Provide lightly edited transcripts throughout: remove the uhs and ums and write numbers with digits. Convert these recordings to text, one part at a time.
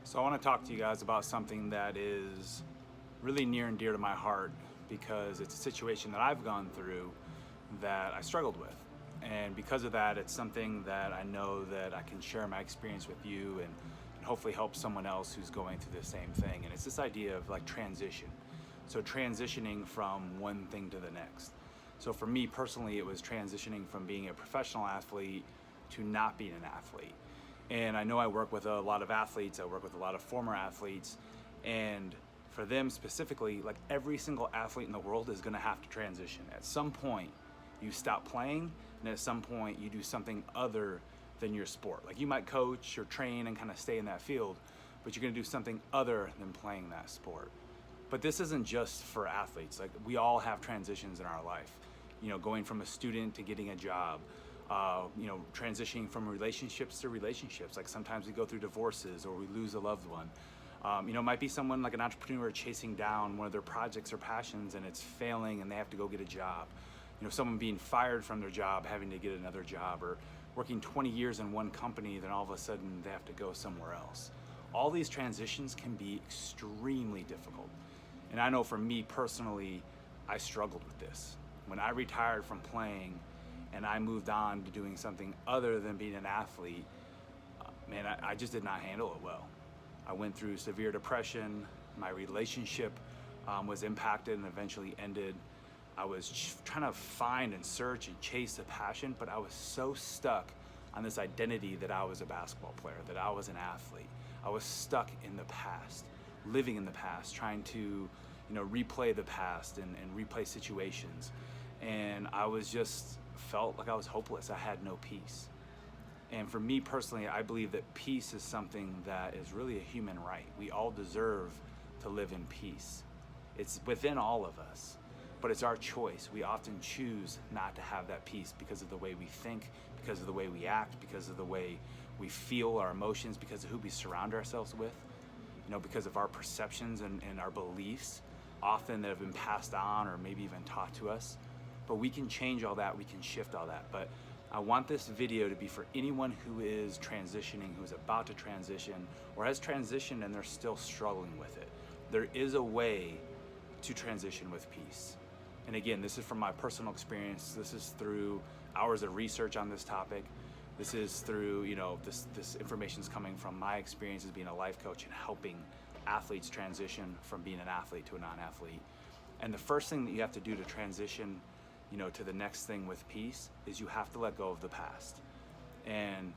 So I want to talk to you guys about something that is really near and dear to my heart because it's a situation that I've gone through that I struggled with. And because of that, it's something that I know that I can share my experience with you and hopefully help someone else who's going through the same thing. And it's this idea of like transition. So transitioning from one thing to the next. So for me personally, it was transitioning from being a professional athlete to not being an athlete. And I know I work with a lot of athletes, I work with a lot of former athletes, and for them specifically, like every single athlete in the world is gonna have to transition. At some point, you stop playing, and at some point, you do something other than your sport. Like you might coach or train and kind of stay in that field, but you're gonna do something other than playing that sport. But this isn't just for athletes. Like we all have transitions in our life. You know, going from a student to getting a job, transitioning from relationships to relationships. Like sometimes we go through divorces or we lose a loved one. It might be someone like an entrepreneur chasing down one of their projects or passions and it's failing and they have to go get a job. You know, someone being fired from their job, having to get another job, or working 20 years in one company, then all of a sudden they have to go somewhere else. All these transitions can be extremely difficult. And I know for me personally, I struggled with this. When I retired from playing and I moved on to doing something other than being an athlete, I just did not handle it well. I went through severe depression. My relationship was impacted and eventually ended. I was trying to find and search and chase a passion, but I was so stuck on this identity that I was a basketball player, that I was an athlete. I was stuck in the past, living in the past, trying to, replay the past and replay situations. And I was just felt like I was hopeless. I had no peace. And for me personally, I believe that peace is something that is really a human right. We all deserve to live in peace. It's within all of us, but it's our choice. We often choose not to have that peace because of the way we think, because of the way we act, because of the way we feel our emotions, because of who we surround ourselves with, because of our perceptions and our beliefs, often that have been passed on or maybe even taught to us. But we can change all that, we can shift all that. But I want this video to be for anyone who is transitioning, who's about to transition, or has transitioned and they're still struggling with it. There is a way to transition with peace. And again, this is from my personal experience. This is through hours of research on this topic. This is through, this information is coming from my experience as being a life coach and helping athletes transition from being an athlete to a non-athlete. And the first thing that you have to do to transition to the next thing with peace is you have to let go of the past. And,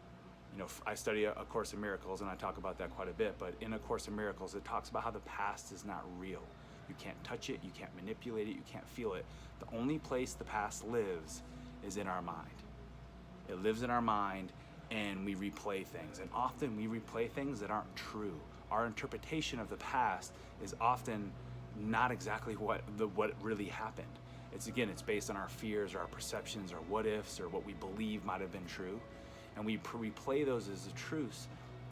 I study A Course in Miracles and I talk about that quite a bit, but in A Course in Miracles, it talks about how the past is not real. You can't touch it, you can't manipulate it, you can't feel it. The only place the past lives is in our mind. It lives in our mind and we replay things. And often we replay things that aren't true. Our interpretation of the past is often not exactly what really happened. It's based on our fears or our perceptions or what ifs or what we believe might have been true. And we replay those as the truths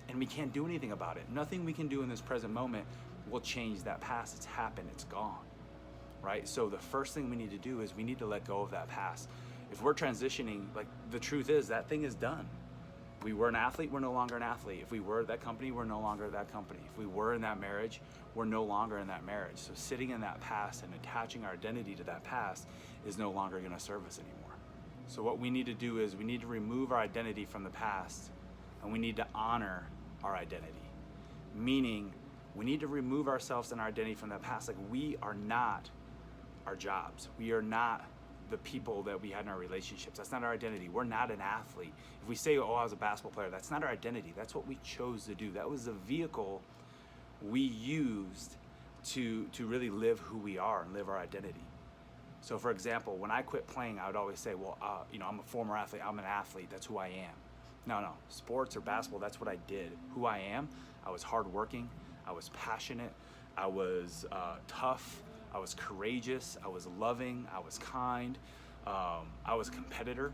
and we can't do anything about it. Nothing we can do in this present moment will change that past. It's happened, it's gone, right? So the first thing we need to do is we need to let go of that past. If we're transitioning, like the truth is that thing is done. If we were an athlete, we're no longer an athlete. If we were that company, we're no longer that company. If we were in that marriage, we're no longer in that marriage. So sitting in that past and attaching our identity to that past is no longer gonna serve us anymore. So what we need to do is we need to remove our identity from the past and we need to honor our identity. Meaning we need to remove ourselves and our identity from the past. Like we are not our jobs. We are not the people that we had in our relationships. That's not our identity. We're not an athlete. If we say, I was a basketball player, that's not our identity. That's what we chose to do. That was the vehicle we used to really live who we are and live our identity. So for example, when I quit playing, I would always say, I'm a former athlete, I'm an athlete, that's who I am. No, sports or basketball, that's what I did. Who I am, I was hardworking, I was passionate, I was tough, I was courageous, I was loving, I was kind, I was a competitor.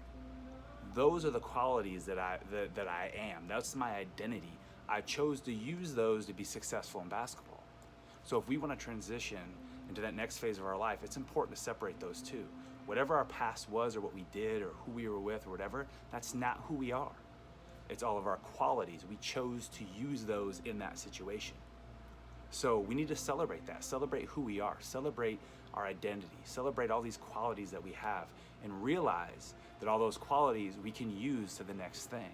Those are the qualities that I am. That's my identity. I chose to use those to be successful in basketball. So if we want to transition into that next phase of our life, it's important to separate those two. Whatever our past was or what we did or who we were with or whatever, that's not who we are. It's all of our qualities. We chose to use those in that situation. So we need to celebrate that, celebrate who we are, celebrate our identity, celebrate all these qualities that we have, and realize that all those qualities we can use to the next thing.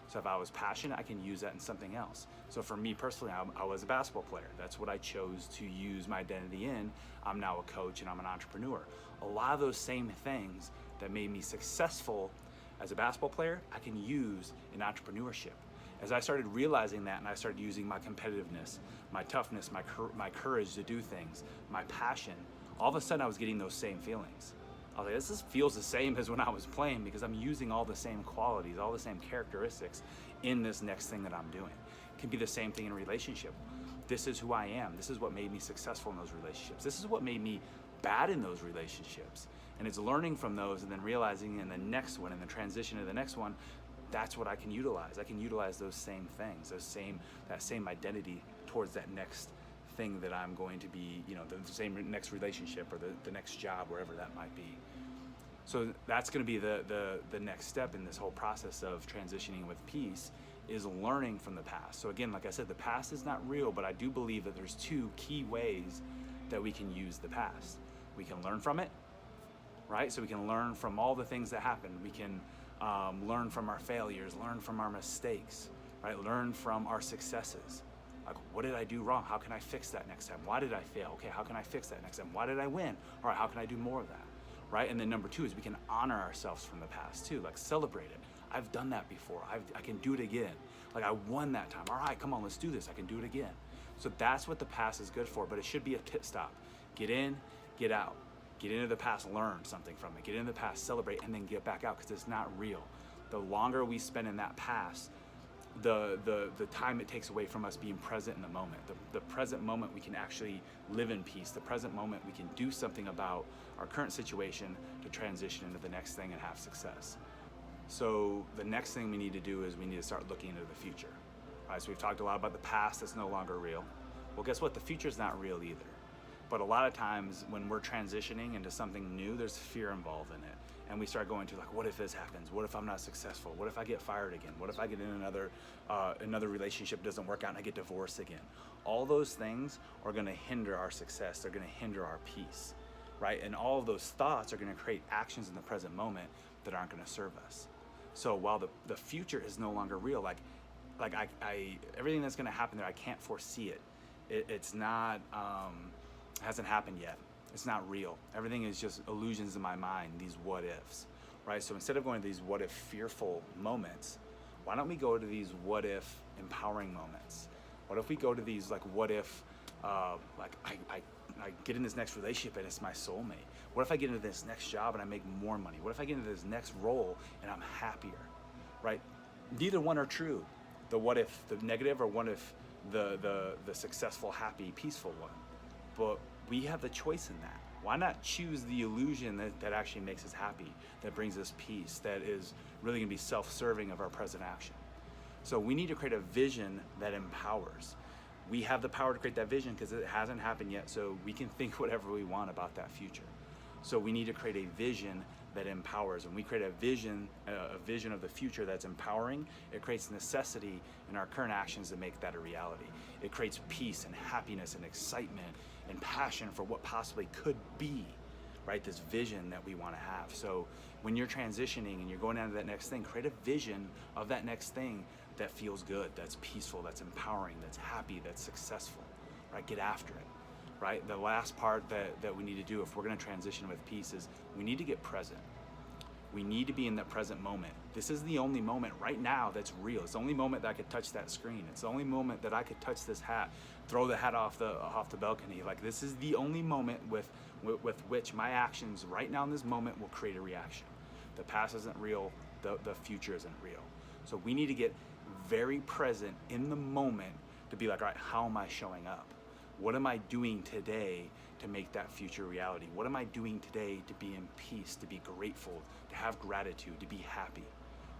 So if I was passionate, I can use that in something else. So for me personally, I was a basketball player. That's what I chose to use my identity in. I'm now a coach and I'm an entrepreneur. A lot of those same things that made me successful as a basketball player, I can use in entrepreneurship. As I started realizing that and I started using my competitiveness, my toughness, my courage to do things, my passion, all of a sudden I was getting those same feelings. I was like, this feels the same as when I was playing because I'm using all the same qualities, all the same characteristics in this next thing that I'm doing. It can be the same thing in a relationship. This is who I am. This is what made me successful in those relationships. This is what made me bad in those relationships. And it's learning from those and then realizing in the next one, in the transition to the next one, that's what I can utilize. I can utilize those same things, that same identity towards that next thing that I'm going to be, the same next relationship or the next job, wherever that might be. So that's going to be the next step in this whole process of transitioning with peace, is learning from the past. So again, like I said, the past is not real, but I do believe that there's two key ways that we can use the past. We can learn from it, right? So we can learn from all the things that happened. We can learn from our failures, learn from our mistakes, right? Learn from our successes. Like, what did I do wrong? How can I fix that next time? Why did I fail? Okay, how can I fix that next time? Why did I win? All right, how can I do more of that, right? And then number two is we can honor ourselves from the past too, like celebrate it. I've done that before. I can do it again. Like, I won that time. All right, come on, let's do this. I can do it again. So that's what the past is good for, but it should be a pit stop. Get in, get out. Get into the past, learn something from it. Get into the past, celebrate, and then get back out, because it's not real. The longer we spend in that past, the time it takes away from us being present in the moment. The present moment we can actually live in peace. The present moment we can do something about our current situation to transition into the next thing and have success. So the next thing we need to do is we need to start looking into the future. All right, so we've talked a lot about the past that's no longer real. Well, guess what? The future's not real either. But a lot of times when we're transitioning into something new, there's fear involved in it. And we start going to, like, what if this happens? What if I'm not successful? What if I get fired again? What if I get in another relationship doesn't work out and I get divorced again? All those things are gonna hinder our success. They're gonna hinder our peace, right? And all of those thoughts are gonna create actions in the present moment that aren't gonna serve us. So while the future is no longer real, like I everything that's gonna happen there, I can't foresee it. It's not, hasn't happened yet. It's not real. Everything is just illusions in my mind, these what ifs, right? So instead of going to these what if fearful moments, why don't we go to these what if empowering moments? What if we go to these, like, what if, like I get in this next relationship and it's my soulmate? What if I get into this next job and I make more money? What if I get into this next role and I'm happier, right? Neither one are true. The what if, the negative, or what if the successful, happy, peaceful one. But we have the choice in that. Why not choose the illusion that actually makes us happy, that brings us peace, that is really gonna be self-serving of our present action? So we need to create a vision that empowers. We have the power to create that vision because it hasn't happened yet, so we can think whatever we want about that future. So we need to create a vision that empowers. When we create a vision of the future that's empowering, it creates necessity in our current actions to make that a reality. It creates peace and happiness and excitement and passion for what possibly could be, right? This vision that we want to have. So when you're transitioning and you're going down to that next thing, create a vision of that next thing that feels good, that's peaceful, that's empowering, that's happy, that's successful, right? Get after it, right? The last part that we need to do if we're going to transition with peace is we need to get present. We need to be in that present moment. This is the only moment right now that's real. It's the only moment that I could touch that screen. It's the only moment that I could touch this hat, throw the hat off the balcony. Like, this is the only moment with which my actions right now in this moment will create a reaction. The past isn't real. The future isn't real. So we need to get very present in the moment to be like, all right, how am I showing up? What am I doing today to make that future reality? What am I doing today to be in peace, to be grateful, to have gratitude, to be happy,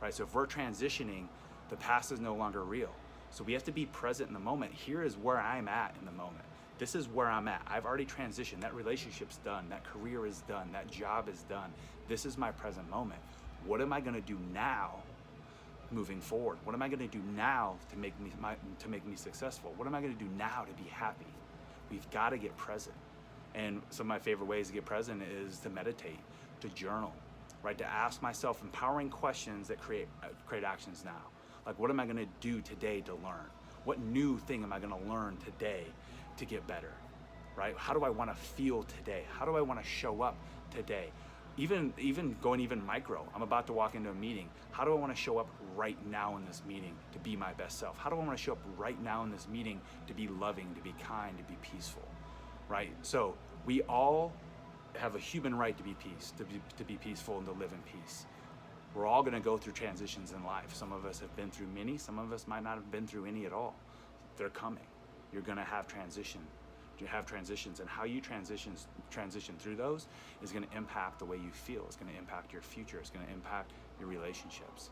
right? So if we're transitioning, the past is no longer real. So we have to be present in the moment. Here is where I'm at in the moment. This is where I'm at. I've already transitioned. That relationship's done. That career is done. That job is done. This is my present moment. What am I gonna do now moving forward? What am I going to do now to make me successful? What am I going to do now to be happy? We've got to get present. And some of my favorite ways to get present is to meditate, to journal, right? To ask myself empowering questions that create actions now. Like, what am I going to do today to learn? What new thing am I going to learn today to get better, right? How do I want to feel today? How do I want to show up today? Even going even micro, I'm about to walk into a meeting. How do I want to show up right now in this meeting to be my best self? How do I want to show up right now in this meeting to be loving, to be kind, to be peaceful, right? So we all have a human right to be peaceful and to live in peace. We're all going to go through transitions in life. Some of us have been through many, some of us might not have been through any at all. They're coming. You're going to have transitions, and how you transition through those is going to impact the way you feel. It's going to impact your future. It's going to impact your relationships.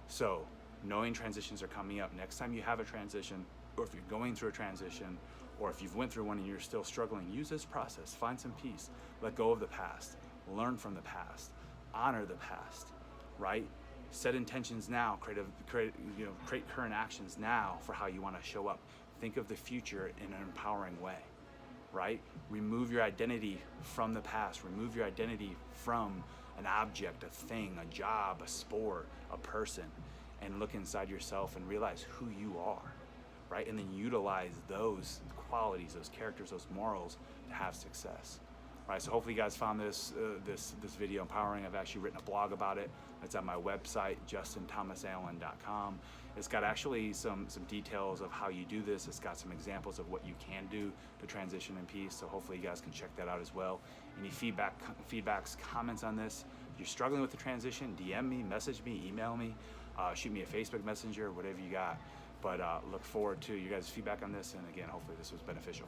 So knowing transitions are coming up, next time you have a transition, or if you're going through a transition, or if you've went through one and you're still struggling, use this process. Find some peace. Let go of the past. Learn from the past. Honor the past, right? Set intentions now. Create current actions now for how you want to show up. Think of the future in an empowering way, right? Remove your identity from the past. Remove your identity from an object, a thing, a job, a sport, a person, and look inside yourself and realize who you are, right? And then utilize those qualities, those characters, those morals to have success, right? So hopefully you guys found this video empowering. I've actually written a blog about it. It's on my website, JustinThomasAllen.com. It's got actually some details of how you do this. It's got some examples of what you can do to transition in peace. So hopefully you guys can check that out as well. Any feedbacks, comments on this? If you're struggling with the transition, DM me, message me, email me, shoot me a Facebook Messenger, whatever you got. But look forward to you guys' feedback on this. And again, hopefully this was beneficial.